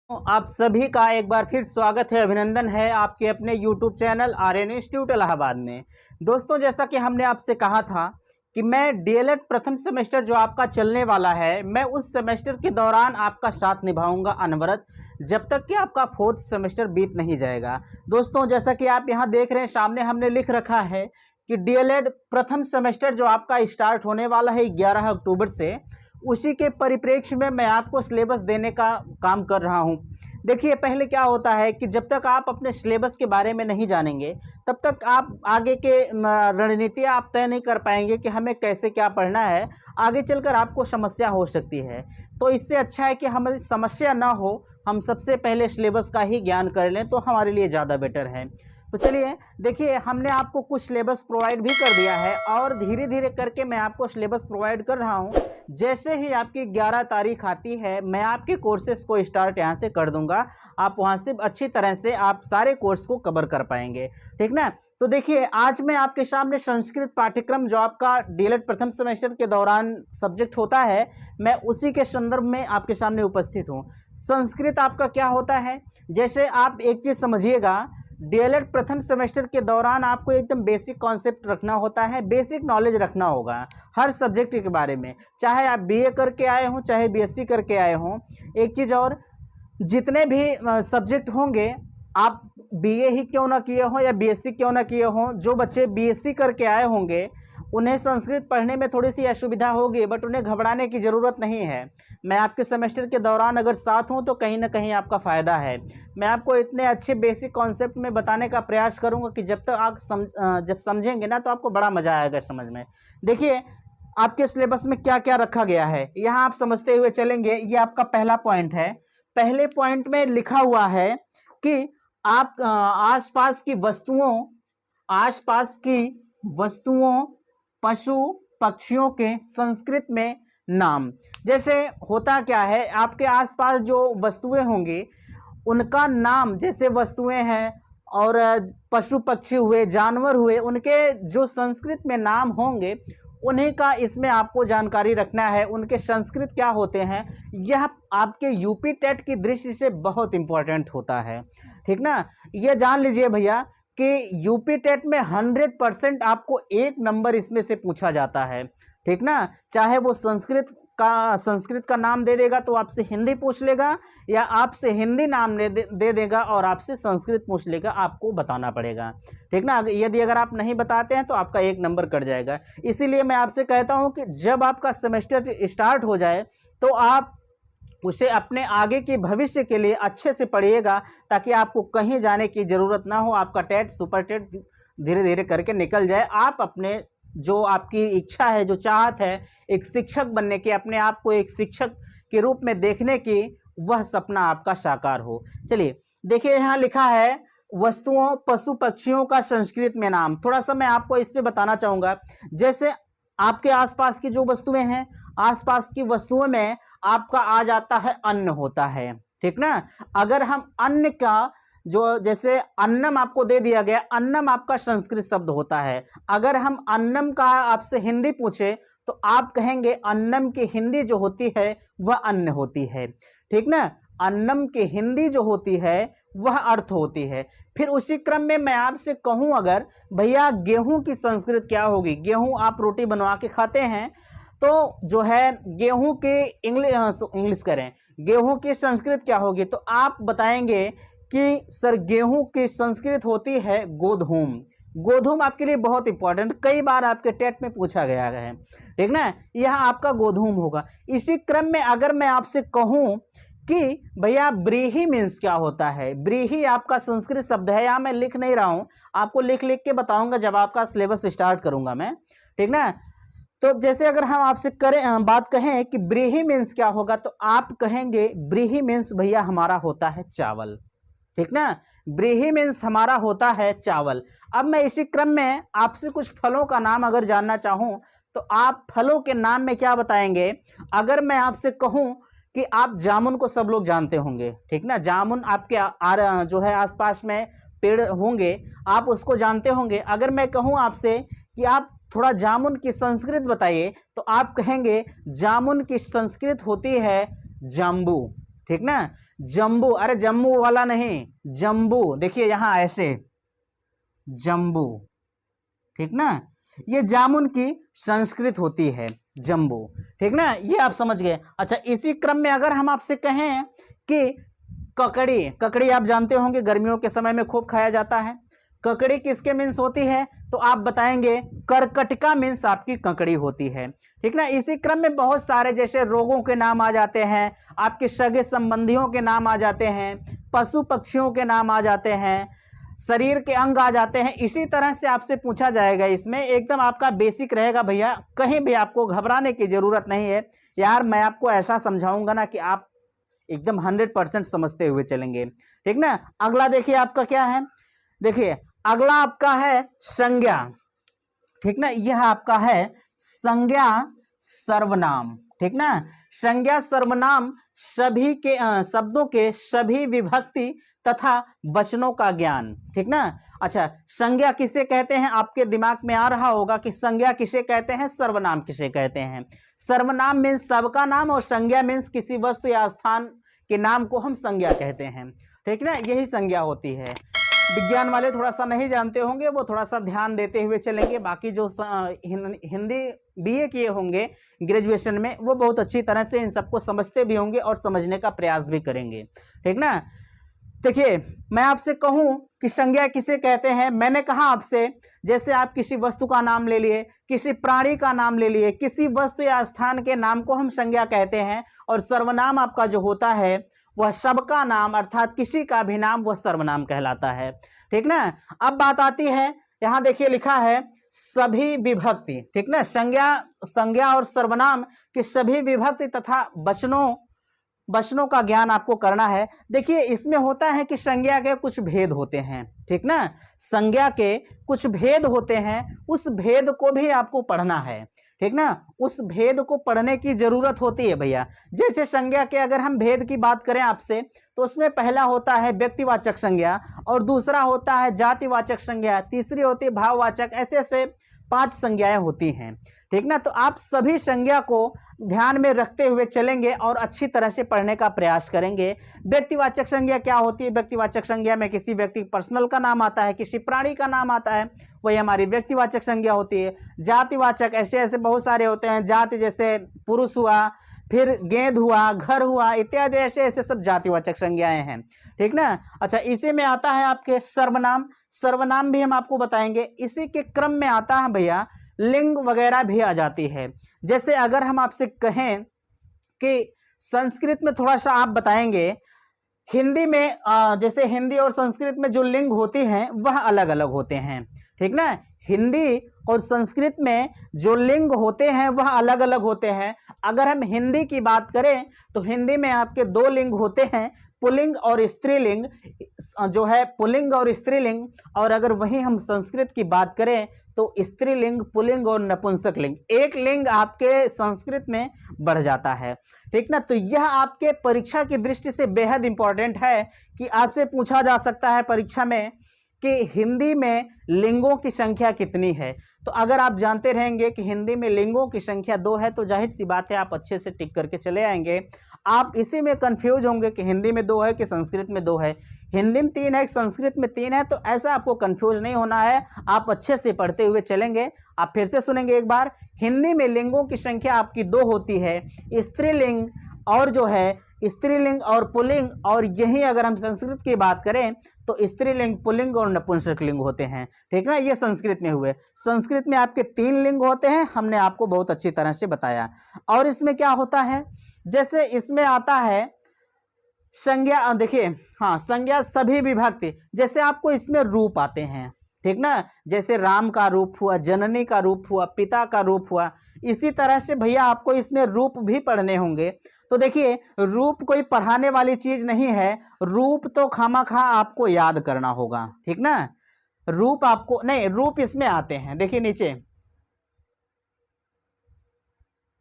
तो आप सभी का एक बार फिर स्वागत है, अभिनंदन है आपके अपने YouTube channel Aryan institute Allahabad में। दोस्तों, जैसा कि हमने आपसे कहा था कि मैं डीएलएड प्रथम सेमेस्टर जो आपका चलने वाला है, मैं उस सेमेस्टर के दौरान आपका साथ निभाऊंगा अनवरत, जब तक कि आपका फोर्थ सेमेस्टर बीत नहीं जाएगा। दोस्तों, जैसा कि आप यहाँ देख रहे हैं, सामने हमने लिख रखा है कि डीएलएड प्रथम सेमेस्टर जो आपका स्टार्ट होने वाला है 11 अक्टूबर से, उसी के परिप्रेक्ष्य में मैं आपको सिलेबस देने का काम कर रहा हूं। देखिए, पहले क्या होता है कि जब तक आप अपने सिलेबस के बारे में नहीं जानेंगे, तब तक आप आगे के रणनीति आप तय नहीं कर पाएंगे कि हमें कैसे क्या पढ़ना है। आगे चलकर आपको समस्या हो सकती है। तो इससे अच्छा है कि हमें समस्या ना हो, हम सबसे पहले सिलेबस का ही ज्ञान कर लें, तो हमारे लिए ज़्यादा बेटर है। तो चलिए देखिए, हमने आपको कुछ सिलेबस प्रोवाइड भी कर दिया है और धीरे धीरे करके मैं आपको सिलेबस प्रोवाइड कर रहा हूं। जैसे ही आपकी 11 तारीख आती है, मैं आपके कोर्सेज को स्टार्ट यहां से कर दूंगा। आप वहां से अच्छी तरह से आप सारे कोर्स को कवर कर पाएंगे, ठीक ना। तो देखिए, आज मैं आपके सामने संस्कृत पाठ्यक्रम जो आपका डीएलएड प्रथम सेमेस्टर के दौरान सब्जेक्ट होता है, मैं उसी के संदर्भ में आपके सामने उपस्थित हूँ। संस्कृत आपका क्या होता है, जैसे आप एक चीज़ समझिएगा, डीएलएड प्रथम सेमेस्टर के दौरान आपको एकदम बेसिक कॉन्सेप्ट रखना होता है, बेसिक नॉलेज रखना होगा हर सब्जेक्ट के बारे में, चाहे आप बीए करके आए हों, चाहे बीएससी करके आए हों। एक चीज़ और, जितने भी सब्जेक्ट होंगे, आप बीए ही क्यों ना किए हों या बीएससी क्यों ना किए हों, जो बच्चे बीएससी करके आए होंगे उन्हें संस्कृत पढ़ने में थोड़ी सी असुविधा होगी, बट उन्हें घबराने की ज़रूरत नहीं है। मैं आपके सेमेस्टर के दौरान अगर साथ हूं तो कहीं ना कहीं आपका फ़ायदा है। मैं आपको इतने अच्छे बेसिक कॉन्सेप्ट में बताने का प्रयास करूंगा कि जब तक आप जब समझेंगे ना, तो आपको बड़ा मज़ा आएगा समझ में। देखिए, आपके सिलेबस में क्या क्या रखा गया है, यहाँ आप समझते हुए चलेंगे। ये आपका पहला पॉइंट है। पहले पॉइंट में लिखा हुआ है कि आप आसपास की वस्तुओं, पशु पक्षियों के संस्कृत में नाम। जैसे होता क्या है, आपके आसपास जो वस्तुएं होंगी उनका नाम, जैसे वस्तुएं हैं और पशु पक्षी हुए, जानवर हुए, उनके जो संस्कृत में नाम होंगे उन्हीं का इसमें आपको जानकारी रखना है। उनके संस्कृत क्या होते हैं, यह आपके यूपी टेट की दृष्टि से बहुत इंपॉर्टेंट होता है, ठीक ना। ये जान लीजिए भैया कि यूपी टेट में 100% आपको एक नंबर इसमें से पूछा जाता है, ठीक ना। चाहे वो संस्कृत का नाम दे देगा तो आपसे हिंदी पूछ लेगा, या आपसे हिंदी नाम दे देगा और आपसे संस्कृत पूछ लेगा, आपको बताना पड़ेगा, ठीक ना। यदि अगर आप नहीं बताते हैं तो आपका एक नंबर कट जाएगा। इसीलिए मैं आपसे कहता हूं कि जब आपका सेमेस्टर स्टार्ट हो जाए तो आप उसे अपने आगे के भविष्य के लिए अच्छे से पढ़िएगा, ताकि आपको कहीं जाने की ज़रूरत ना हो। आपका टेट, सुपर टेट धीरे धीरे करके निकल जाए। आप अपने जो आपकी इच्छा है, जो चाहत है एक शिक्षक बनने की, अपने आप को एक शिक्षक के रूप में देखने की, वह सपना आपका साकार हो। चलिए देखिए, यहाँ लिखा है वस्तुओं, पशु पक्षियों का संस्कृत में नाम। थोड़ा सा मैं आपको इस पे बताना चाहूँगा। जैसे आपके आसपास की जो वस्तुएं हैं, आसपास की वस्तुओं में आपका आ जाता है अन्न होता है, ठीक ना। अगर हम अन्न का जो, जैसे अन्नम आपको दे दिया गया, अन्नम आपका संस्कृत शब्द होता है। अगर हम अन्नम का आपसे हिंदी पूछे तो आप कहेंगे अन्नम की हिंदी जो होती है वह अन्न होती है, ठीक ना। अन्नम की हिंदी जो होती है वह अर्थ होती है। फिर उसी क्रम में मैं आपसे कहूं, अगर भैया गेहूं की संस्कृत क्या होगी, गेहूं आप रोटी बनवा के खाते हैं, तो जो है गेहूं के इंग्लिश करें, गेहूं की संस्कृत क्या होगी, तो आप बताएंगे कि सर गेहूं की संस्कृत होती है गोधूम। गोधूम आपके लिए बहुत इंपॉर्टेंट, कई बार आपके टेट में पूछा गया है, ठीक ना। यह आपका गोधूम होगा। इसी क्रम में अगर मैं आपसे कहूं कि भैया ब्रीही मीन्स क्या होता है, ब्रीही आपका संस्कृत शब्द है। यहाँ मैं लिख नहीं रहा हूं, आपको लिख लिख के बताऊंगा जब आपका सिलेबस स्टार्ट करूंगा मैं, ठीक ना। तो जैसे अगर हम आपसे बात कहें कि ब्रीही मीन्स क्या होगा, तो आप कहेंगे ब्रीही मीन्स भैया हमारा होता है चावल, ठीक ना। ब्रीही मीन्स हमारा होता है चावल। अब मैं इसी क्रम में आपसे कुछ फलों का नाम अगर जानना चाहूं, तो आप फलों के नाम में क्या बताएंगे। अगर मैं आपसे कहूं कि आप जामुन को सब लोग जानते होंगे, ठीक ना। जामुन आपके जो है आसपास में पेड़ होंगे, आप उसको जानते होंगे। अगर मैं कहूं आपसे कि आप थोड़ा जामुन की संस्कृत बताइए, तो आप कहेंगे जामुन की संस्कृत होती है जाम्बू, ठीक ना। जम्बू, अरे जम्मू वाला नहीं, जम्बू, देखिए यहां ऐसे जम्बू, ठीक ना, ये जामुन की संस्कृत होती है जम्बू, ठीक ना, ये आप समझ गए। अच्छा, इसी क्रम में अगर हम आपसे कहें कि ककड़ी, ककड़ी आप जानते होंगे गर्मियों के समय में खूब खाया जाता है, ककड़ी किसके मीन्स होती है, तो आप बताएंगे करकटका मीन्स आपकी ककड़ी होती है, ठीक ना। इसी क्रम में बहुत सारे जैसे रोगों के नाम आ जाते हैं, आपके सगे संबंधियों के नाम आ जाते हैं, पशु पक्षियों के नाम आ जाते हैं, शरीर के अंग आ जाते हैं। इसी तरह से आपसे पूछा जाएगा, इसमें एकदम आपका बेसिक रहेगा भैया, कहीं भी आपको घबराने की जरूरत नहीं है यार, मैं आपको ऐसा समझाऊंगा ना कि आप एकदम 100% समझते हुए चलेंगे, ठीक ना। अगला देखिए आपका क्या है, देखिए अगला आपका है संज्ञा, ठीक ना, यह आपका है संज्ञा सर्वनाम, ठीक ना। संज्ञा सर्वनाम सभी के शब्दों के सभी विभक्ति तथा वचनों का ज्ञान, ठीक ना। अच्छा, संज्ञा किसे कहते हैं, आपके दिमाग में आ रहा होगा कि संज्ञा किसे कहते हैं, सर्वनाम किसे कहते हैं। सर्वनाम मीन्स सबका नाम और संज्ञा मीन्स किसी वस्तु या स्थान के नाम को हम संज्ञा कहते हैं, ठीक ना, यही संज्ञा होती है। विज्ञान वाले थोड़ा सा नहीं जानते होंगे, वो थोड़ा सा ध्यान देते हुए चलेंगे, बाकी जो हिंदी बीए किए होंगे ग्रेजुएशन में वो बहुत अच्छी तरह से इन सबको समझते भी होंगे और समझने का प्रयास भी करेंगे, ठीक ना। देखिए, मैं आपसे कहूं कि संज्ञा किसे कहते हैं, मैंने कहा आपसे, जैसे आप किसी वस्तु का नाम ले लिए, किसी प्राणी का नाम ले लिए, किसी वस्तु या स्थान के नाम को हम संज्ञा कहते हैं, और सर्वनाम आपका जो होता है वह सबका नाम अर्थात किसी का भी नाम वह सर्वनाम कहलाता है, ठीक ना। अब बात आती है, यहां देखिए लिखा है सभी विभक्ति, ठीक ना, संज्ञा और सर्वनाम के सभी विभक्ति तथा वचनों का ज्ञान आपको करना है। देखिए, इसमें होता है कि संज्ञा के कुछ भेद होते हैं, ठीक ना, संज्ञा के कुछ भेद होते हैं, उस भेद को भी आपको पढ़ना है, ठीक ना, उस भेद को पढ़ने की जरूरत होती है भैया। जैसे संज्ञा के अगर हम भेद की बात करें आपसे, तो उसमें पहला होता है व्यक्तिवाचक संज्ञा, और दूसरा होता है जातिवाचक संज्ञा, तीसरी होती है भाववाचक, ऐसे ऐसे 5 संज्ञाएं होती हैं, ठीक ना। तो आप सभी संज्ञा को ध्यान में रखते हुए चलेंगे और अच्छी तरह से पढ़ने का प्रयास करेंगे। व्यक्तिवाचक संज्ञा क्या होती है, व्यक्तिवाचक संज्ञा में किसी व्यक्ति पर्सनल का नाम आता है, किसी प्राणी का नाम आता है, वही हमारी व्यक्तिवाचक संज्ञा होती है। जातिवाचक ऐसे ऐसे बहुत सारे होते हैं, जाति जैसे पुरुष हुआ, फिर गेंद हुआ, घर हुआ, इत्यादि ऐसे ऐसे सब जातिवाचक संज्ञाएं हैं, ठीक ना। अच्छा, इसी में आता है आपके सर्वनाम, सर्वनाम भी हम आपको बताएंगे। इसी के क्रम में आता है भैया लिंग वगैरह भी आ जाती है। जैसे अगर हम आपसे कहें कि संस्कृत में थोड़ा सा आप बताएंगे, हिंदी में जैसे हिंदी और संस्कृत में जो लिंग होती हैं वह अलग अलग होते हैं, ठीक ना। हिंदी और संस्कृत में जो लिंग होते हैं वह अलग अलग होते हैं। अगर हम हिंदी की बात करें तो हिंदी में आपके 2 लिंग होते हैं, पुल्लिंग और स्त्रीलिंग, जो है पुल्लिंग और स्त्रीलिंग। और अगर वहीं हम संस्कृत की बात करें तो स्त्रीलिंग, पुल्लिंग और नपुंसक लिंग, एक लिंग आपके संस्कृत में बढ़ जाता है, ठीक ना। तो यह आपके परीक्षा की दृष्टि से बेहद इंपॉर्टेंट है कि आपसे पूछा जा सकता है परीक्षा में कि हिंदी में लिंगों की संख्या कितनी है। तो अगर आप जानते रहेंगे कि हिंदी में लिंगों की संख्या 2 है, तो जाहिर सी बात है आप अच्छे से टिक करके चले आएंगे। आप इसी में कंफ्यूज होंगे कि हिंदी में 2 है कि संस्कृत में 2 है, हिंदी में 3 है, संस्कृत में 3 है, तो ऐसा आपको कंफ्यूज नहीं होना है, आप अच्छे से पढ़ते हुए चलेंगे। आप फिर से सुनेंगे एक बार, हिंदी में लिंगों की संख्या आपकी 2 होती है, स्त्रीलिंग और जो है स्त्रीलिंग और पुल्लिंग, और यही अगर हम संस्कृत की बात करें तो स्त्रीलिंग, पुल्लिंग और नपुंसक लिंग होते हैं, ठीक ना। ये संस्कृत में हुए। संस्कृत में आपके 3 लिंग होते हैं, हमने आपको बहुत अच्छी तरह से बताया। और इसमें क्या होता है, जैसे इसमें आता है संज्ञा, देखिए हाँ, संज्ञा सभी विभक्ति, जैसे आपको इसमें रूप आते हैं, ठीक ना, जैसे राम का रूप हुआ, जननी का रूप हुआ, पिता का रूप हुआ, इसी तरह से भैया आपको इसमें रूप भी पढ़ने होंगे। तो देखिए, रूप कोई पढ़ाने वाली चीज नहीं है, रूप तो खामाखा आपको याद करना होगा, ठीक ना। रूप आपको नहीं, रूप इसमें आते हैं, देखिए नीचे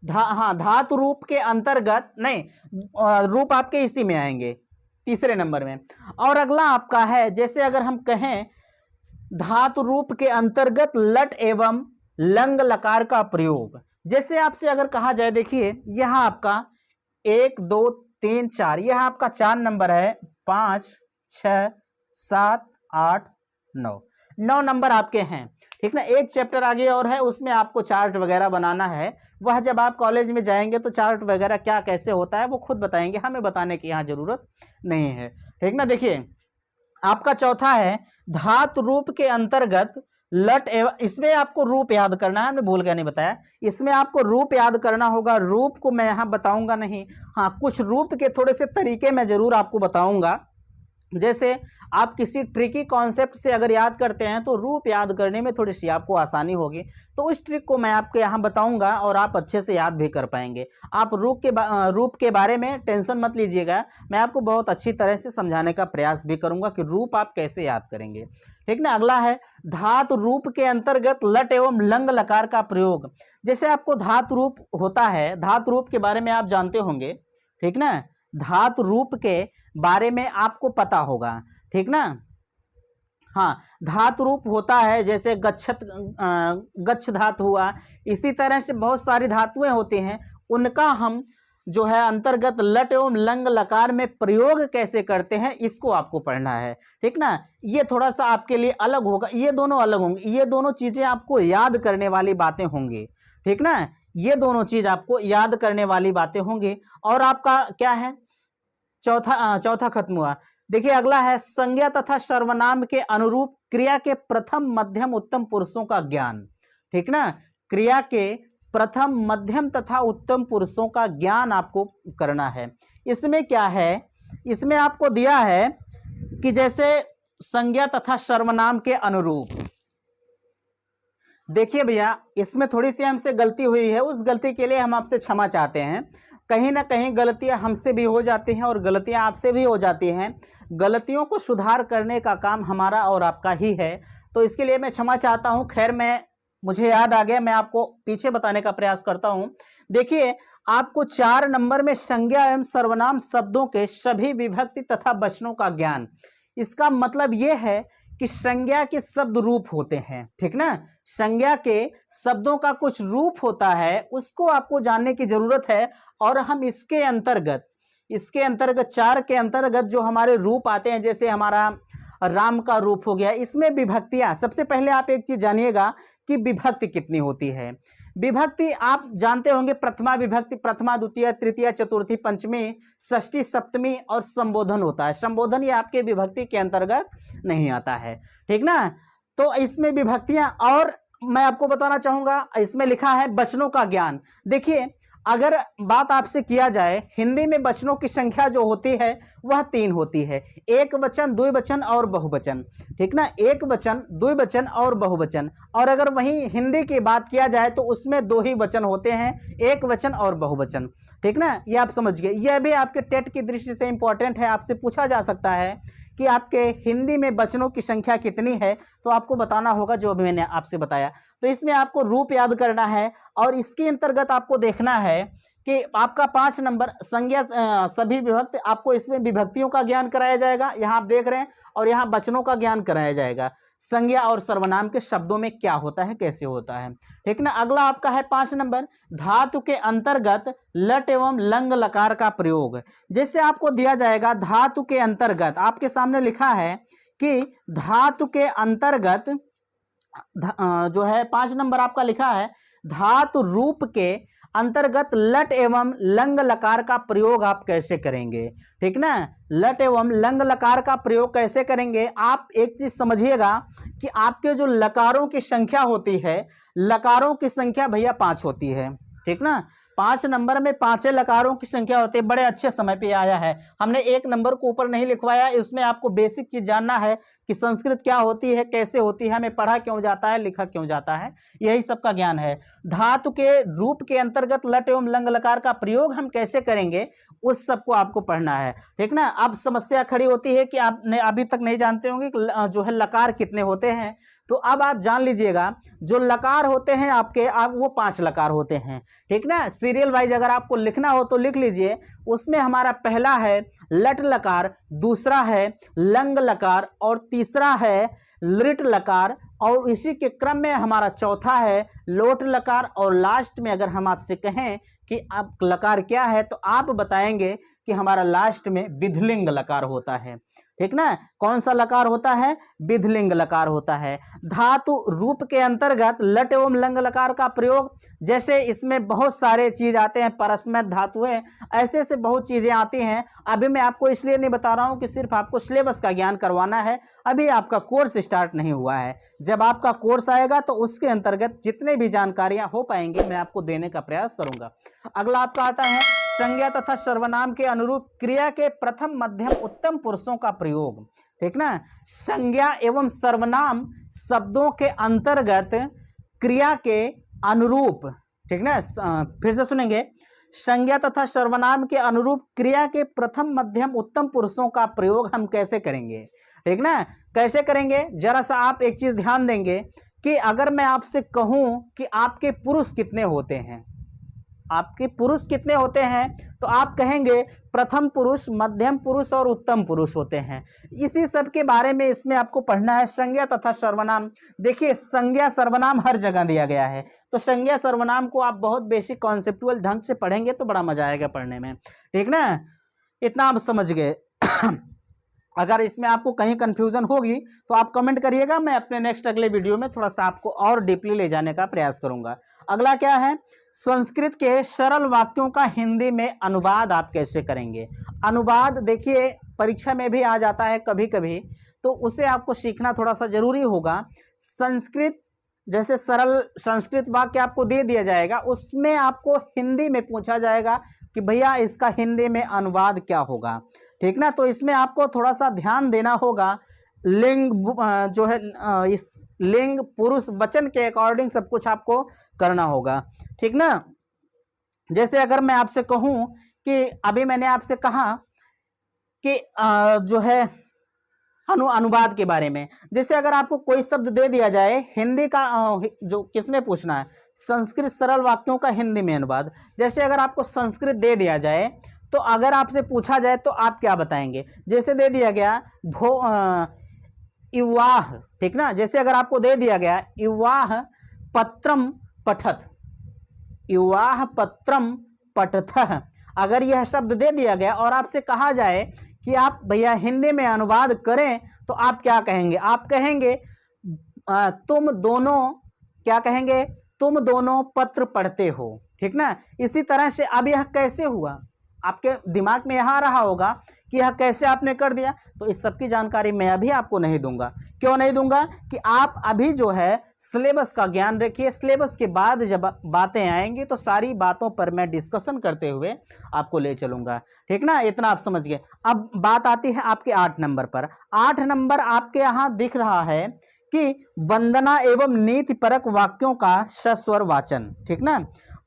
धातु रूप के अंतर्गत नहीं, रूप आपके इसी में आएंगे, तीसरे नंबर में। और अगला आपका है, जैसे अगर हम कहें धातु रूप के अंतर्गत लट एवं लंग लकार का प्रयोग। जैसे आपसे अगर कहा जाए, देखिए यहां आपका 1 2 3 4, यह आपका 4 नंबर है। 5 6 7 8 9, 9 नंबर आपके हैं। ठीक ना। एक चैप्टर आगे और है, उसमें आपको चार्ट वगैरह बनाना है। वह जब आप कॉलेज में जाएंगे तो चार्ट वगैरह क्या कैसे होता है वो खुद बताएंगे, हमें बताने की यहाँ जरूरत नहीं है। ठीक ना। देखिए आपका चौथा है धातु रूप के अंतर्गत लट एवं, इसमें आपको रूप याद करना है, हमने भूल गया नहीं बताया। इसमें आपको रूप याद करना होगा। रूप को मैं यहाँ बताऊंगा नहीं, हाँ कुछ रूप के थोड़े से तरीके मैं जरूर आपको बताऊंगा। जैसे आप किसी ट्रिकी कॉन्सेप्ट से अगर याद करते हैं तो रूप याद करने में थोड़ी सी आपको आसानी होगी, तो उस ट्रिक को मैं आपको यहाँ बताऊंगा और आप अच्छे से याद भी कर पाएंगे। आप रूप के बारे में टेंशन मत लीजिएगा, मैं आपको बहुत अच्छी तरह से समझाने का प्रयास भी करूंगा कि रूप आप कैसे याद करेंगे। ठीक ना। अगला है धातु रूप के अंतर्गत लट एवं लंग लकार का प्रयोग। जैसे आपको धातु रूप होता है, धातु रूप के बारे में आप जानते होंगे। ठीक ना। धातु रूप के बारे में आपको पता होगा। ठीक ना। हाँ धातु रूप होता है, जैसे गच्छ धातु हुआ, इसी तरह से बहुत सारी धातुएं होती हैं, उनका हम जो है अंतर्गत लट एवं लंग लकार में प्रयोग कैसे करते हैं इसको आपको पढ़ना है। ठीक ना। ये थोड़ा सा आपके लिए अलग होगा, ये दोनों अलग होंगे, ये दोनों चीजें आपको याद करने वाली बातें होंगी। ठीक ना। ये दोनों चीज आपको याद करने वाली बातें होंगी। और आपका क्या है, चौथा खत्म हुआ। देखिए अगला है संज्ञा तथा सर्वनाम के अनुरूप क्रिया के प्रथम मध्यम उत्तम पुरुषों का ज्ञान। ठीक ना। क्रिया के प्रथम मध्यम तथा उत्तम पुरुषों का ज्ञान आपको करना है। इसमें क्या है, इसमें आपको दिया है कि जैसे संज्ञा तथा सर्वनाम के अनुरूप, देखिए भैया इसमें थोड़ी सी हमसे गलती हुई है, उस गलती के लिए हम आपसे क्षमा चाहते हैं। कहीं ना कहीं गलतियां हमसे भी हो जाती हैं और गलतियां आपसे भी हो जाती हैं। गलतियों को सुधार करने का काम हमारा और आपका ही है, तो इसके लिए मैं क्षमा चाहता हूं। खैर मुझे याद आ गया, मैं आपको पीछे बताने का प्रयास करता हूं। देखिए आपको 4 नंबर में संज्ञा एवं सर्वनाम शब्दों के सभी विभक्ति तथा वचनों का ज्ञान। इसका मतलब यह है कि संज्ञा के शब्द रूप होते हैं। ठीक ना। संज्ञा के शब्दों का कुछ रूप होता है, उसको आपको जानने की जरूरत है। और हम इसके अंतर्गत 4 के अंतर्गत जो हमारे रूप आते हैं, जैसे हमारा राम का रूप हो गया, इसमें विभक्तियां, सबसे पहले आप एक चीज जानिएगा कि विभक्ति कितनी होती है। विभक्ति आप जानते होंगे, प्रथमा विभक्ति, प्रथमा द्वितीय तृतीय चतुर्थी पंचमी षष्ठी सप्तमी और संबोधन होता है। संबोधन ये आपके विभक्ति के अंतर्गत नहीं आता है। ठीक ना। तो इसमें विभक्तियां, और मैं आपको बताना चाहूंगा इसमें लिखा है वचनों का ज्ञान। देखिए अगर बात आपसे किया जाए, हिंदी में वचनों की संख्या जो होती है वह 3 होती है, एक वचन, द्विवचन और बहुवचन। ठीक ना। एक वचन, द्विवचन और बहुवचन। और अगर वहीं हिंदी की बात किया जाए तो उसमें 2 ही वचन होते हैं, एक वचन और बहुवचन। ठीक ना। ये आप समझ गए। यह भी आपके टेट की दृष्टि से इंपॉर्टेंट है, आपसे पूछा जा सकता है कि आपके हिंदी में वचनों की संख्या कितनी है, तो आपको बताना होगा जो अभी मैंने आपसे बताया। तो इसमें आपको रूप याद करना है और इसके अंतर्गत आपको देखना है कि आपका 5 नंबर संज्ञा सभी विभक्ति, आपको इसमें विभक्तियों का ज्ञान कराया जाएगा, यहाँ आप देख रहे हैं, और यहाँ वचनों का ज्ञान कराया जाएगा। संज्ञा और सर्वनाम के शब्दों में क्या होता है, कैसे होता है। ठीक ना। अगला आपका है 5 नंबर धातु के अंतर्गत लट एवं लंग लकार का प्रयोग। जैसे आपको दिया जाएगा धातु के अंतर्गत, आपके सामने लिखा है कि धातु के अंतर्गत जो है 5 नंबर आपका लिखा है धातु रूप के अंतर्गत लट एवं लंग लकार का प्रयोग आप कैसे करेंगे। ठीक ना। लट एवं लंग लकार का प्रयोग कैसे करेंगे, आप एक चीज समझिएगा कि आपके जो लकारों की संख्या होती है, लकारों की संख्या भैया 5 होती है। ठीक ना। 5 नंबर में 5 लकारों की संख्या होती है। बड़े अच्छे समय पे आया है, हमने 1 नंबर को ऊपर नहीं लिखवाया, इसमें आपको बेसिक चीज जानना है कि संस्कृत क्या होती है, कैसे होती है, हमें पढ़ा क्यों जाता है, लिखा क्यों जाता है, यही सबका ज्ञान है। धातु के रूप के अंतर्गत लट एवं लंग लकार का प्रयोग हम कैसे करेंगे, उस सबको आपको पढ़ना है। ठीक ना। अब समस्या खड़ी होती है कि आपने अभी तक नहीं जानते होंगे जो है लकार कितने होते हैं, तो अब आप जान लीजिएगा जो लकार होते हैं आपके, आप वो 5 लकार होते हैं। ठीक ना। सीरियल वाइज अगर आपको लिखना हो तो लिख लीजिए। उसमें हमारा पहला है लट लकार, दूसरा है लंग लकार और तीसरा है लृट लकार, और इसी के क्रम में हमारा चौथा है लोट लकार, और लास्ट में अगर हम आपसे कहें कि आप लकार क्या है तो आप बताएंगे कि हमारा लास्ट में विधिलिंग लकार होता है। ठीक ना, कौन सा लकार होता है? विधिलिंग लकार होता है। धातु रूप के अंतर्गत लट एवं लंग लकार का प्रयोग, जैसे इसमें बहुत सारे चीज आते हैं, परस्मैत धातुएं, ऐसे से बहुत चीजें आती हैं। अभी मैं आपको इसलिए नहीं बता रहा हूं कि सिर्फ आपको सिलेबस का ज्ञान करवाना है, अभी आपका कोर्स स्टार्ट नहीं हुआ है। जब आपका कोर्स आएगा तो उसके अंतर्गत जितने भी जानकारियां हो पाएंगी मैं आपको देने का प्रयास करूंगा। अगला आपका आता है संज्ञा तथा सर्वनाम के अनुरूप क्रिया के प्रथम मध्यम उत्तम पुरुषों का प्रयोग। ठीक ना, संज्ञा एवं सर्वनाम शब्दों के अंतर्गत क्रिया के अनुरूप, ठीक ना, फिर से सुनेंगे, संज्ञा तथा सर्वनाम के अनुरूप क्रिया के प्रथम मध्यम उत्तम पुरुषों का प्रयोग हम कैसे करेंगे? ठीक ना, कैसे करेंगे? जरा सा आप एक चीज ध्यान देंगे कि अगर मैं आपसे कहूं कि आपके पुरुष कितने होते हैं, आपके पुरुष कितने होते हैं, तो आप कहेंगे प्रथम पुरुष, मध्यम पुरुष और उत्तम पुरुष होते हैं। इसी सब के बारे में इसमें आपको पढ़ना है, संज्ञा तथा सर्वनाम। देखिए संज्ञा सर्वनाम हर जगह दिया गया है, तो संज्ञा सर्वनाम को आप बहुत बेसिक कॉन्सेप्चुअल ढंग से पढ़ेंगे तो बड़ा मजा आएगा पढ़ने में। ठीक ना, इतना आप समझ गए। अगर इसमें आपको कहीं कंफ्यूजन होगी तो आप कमेंट करिएगा, मैं अपने नेक्स्ट अगले वीडियो में थोड़ा सा आपको और डीपली ले जाने का प्रयास करूंगा। अगला क्या है? संस्कृत के सरल वाक्यों का हिंदी में अनुवाद आप कैसे करेंगे? अनुवाद देखिए परीक्षा में भी आ जाता है कभी कभी, तो उसे आपको सीखना थोड़ा सा जरूरी होगा। संस्कृत जैसे सरल संस्कृत वाक्य आपको दे दिया जाएगा, उसमें आपको हिंदी में पूछा जाएगा कि भैया इसका हिंदी में अनुवाद क्या होगा। ठीक ना, तो इसमें आपको थोड़ा सा ध्यान देना होगा। लिंग जो है इस लिंग पुरुष वचन के अकॉर्डिंग सब कुछ आपको करना होगा। ठीक ना, जैसे अगर मैं आपसे कहूं कि अभी मैंने आपसे कहा कि जो है अनुवाद के बारे में, जैसे अगर आपको कोई शब्द दे दिया जाए हिंदी का, जो किसमें पूछना है, संस्कृत सरल वाक्यों का हिंदी में अनुवाद। जैसे अगर आपको संस्कृत दे दिया जाए तो अगर आपसे पूछा जाए तो आप क्या बताएंगे? जैसे दे दिया गया इवाह, ठीक ना, जैसे अगर आपको दे दिया गया इवाह पत्रम पठत, इवाह पत्रम पठथ, अगर यह शब्द दे दिया गया और आपसे कहा जाए कि आप भैया हिंदी में अनुवाद करें, तो आप क्या कहेंगे? आप कहेंगे तुम दोनों, क्या कहेंगे? तुम दोनों पत्र पढ़ते हो। ठीक ना, इसी तरह से अब यह कैसे हुआ, आपके दिमाग में यह आ रहा होगा कि यह कैसे आपने कर दिया, तो इस सब की जानकारी मैं अभी आपको नहीं दूंगा। क्यों नहीं दूंगा? कि आप अभी जो है सिलेबस का ज्ञान रखिए, सिलेबस के बाद जब बातें आएंगी तो सारी बातों पर मैं डिस्कशन करते हुए आपको ले चलूंगा। ठीक ना, इतना आप समझ गए। अब बात आती है आपके 8 नंबर पर। 8 नंबर आपके यहाँ दिख रहा है कि वंदना एवं नीति परक वाक्यों का सस्वर वाचन। ठीक ना,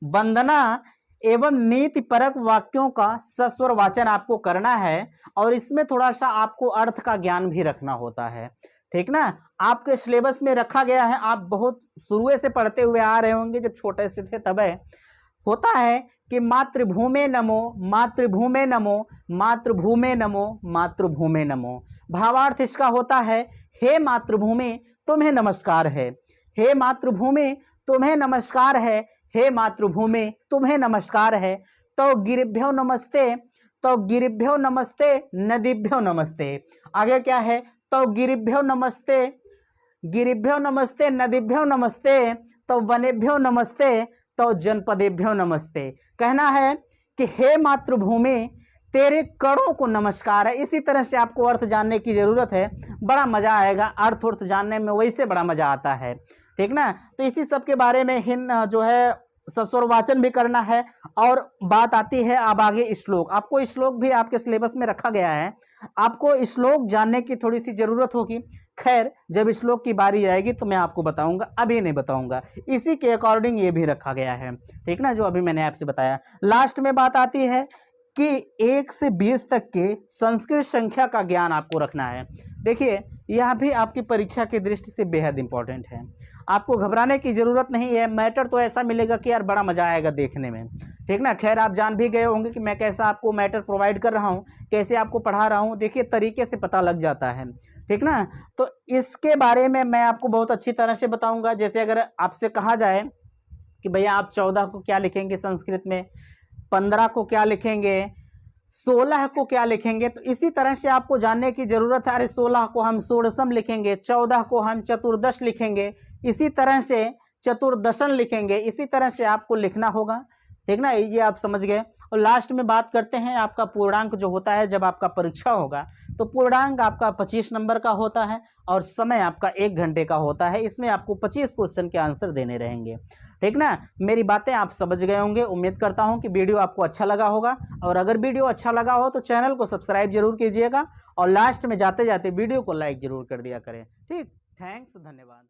वंदना एवं नीति परक वाक्यों का सस्वर वाचन आपको करना है, और इसमें थोड़ा सा आपको अर्थ का ज्ञान भी रखना होता है। ठीक ना, आपके सिलेबस में रखा गया है, आप बहुत शुरू से पढ़ते हुए आ रहे होंगे, जब छोटे से थे तब होता है कि मातृभूमे नमो, मातृभूमे नमो, मातृभूमे नमो, मातृभूमे नमो। भावार्थ इसका होता है हे मातृभूमि तुम्हें नमस्कार है, हे मातृभूमि तुम्हें नमस्कार है, हे मातृभूमि तुम्हें नमस्कार है। तो गिरिभ्यो नमस्ते, तो गिरिभ्यो नमस्ते, नदीभ्यो नमस्ते। आगे क्या है? तो गिरिभ्यो नमस्ते, गिरिभ्यो नमस्ते, नदीभ्यो नमस्ते, तो वनेभ्यो नमस्ते, तो जनपदेभ्यो नमस्ते। कहना है कि हे मातृभूमि तेरे कणों को नमस्कार है। इसी तरह से आपको अर्थ जानने की जरूरत है, बड़ा मजा आएगा अर्थ जानने में, वैसे बड़ा मजा आता है। ठीक ना, तो इसी सब के बारे में जो है सस्वर वाचन भी करना है। और बात आती है अब आगे श्लोक। आपको श्लोक भी आपके सिलेबस में रखा गया है, आपको श्लोक जानने की थोड़ी सी जरूरत होगी। खैर जब श्लोक की बारी आएगी तो मैं आपको बताऊंगा, अभी नहीं बताऊंगा। इसी के अकॉर्डिंग ये भी रखा गया है। ठीक ना, जो अभी मैंने आपसे बताया। लास्ट में बात आती है कि 1 से 20 तक के संस्कृत संख्या का ज्ञान आपको रखना है। देखिए यह भी आपकी परीक्षा की दृष्टि से बेहद इंपॉर्टेंट है, आपको घबराने की जरूरत नहीं है। मैटर तो ऐसा मिलेगा कि यार बड़ा मजा आएगा देखने में। ठीक ना, खैर आप जान भी गए होंगे कि मैं कैसा आपको मैटर प्रोवाइड कर रहा हूँ, कैसे आपको पढ़ा रहा हूँ, देखिए तरीके से पता लग जाता है। ठीक ना, तो इसके बारे में मैं आपको बहुत अच्छी तरह से बताऊंगा। जैसे अगर आपसे कहा जाए कि भैया आप 14 को क्या लिखेंगे संस्कृत में, 15 को क्या लिखेंगे, 16 को क्या लिखेंगे। तो इसी तरह से आपको जानने की जरूरत है। अरे 16 को हम षोडशम लिखेंगे, 14 को हम चतुर्दश लिखेंगे, इसी तरह से चतुर्दशन लिखेंगे, इसी तरह से आपको लिखना होगा। ठीक ना, ये आप समझ गए। और लास्ट में बात करते हैं आपका पूर्णांक जो होता है, जब आपका परीक्षा होगा तो पूर्णांक आपका 25 नंबर का होता है और समय आपका 1 घंटे का होता है। इसमें आपको 25 क्वेश्चन के आंसर देने रहेंगे। ठीक ना, मेरी बातें आप समझ गए होंगे। उम्मीद करता हूं कि वीडियो आपको अच्छा लगा होगा, और अगर वीडियो अच्छा लगा हो तो चैनल को सब्सक्राइब जरूर कीजिएगा, और लास्ट में जाते जाते वीडियो को लाइक जरूर कर दिया करें। ठीक, थैंक्स, धन्यवाद।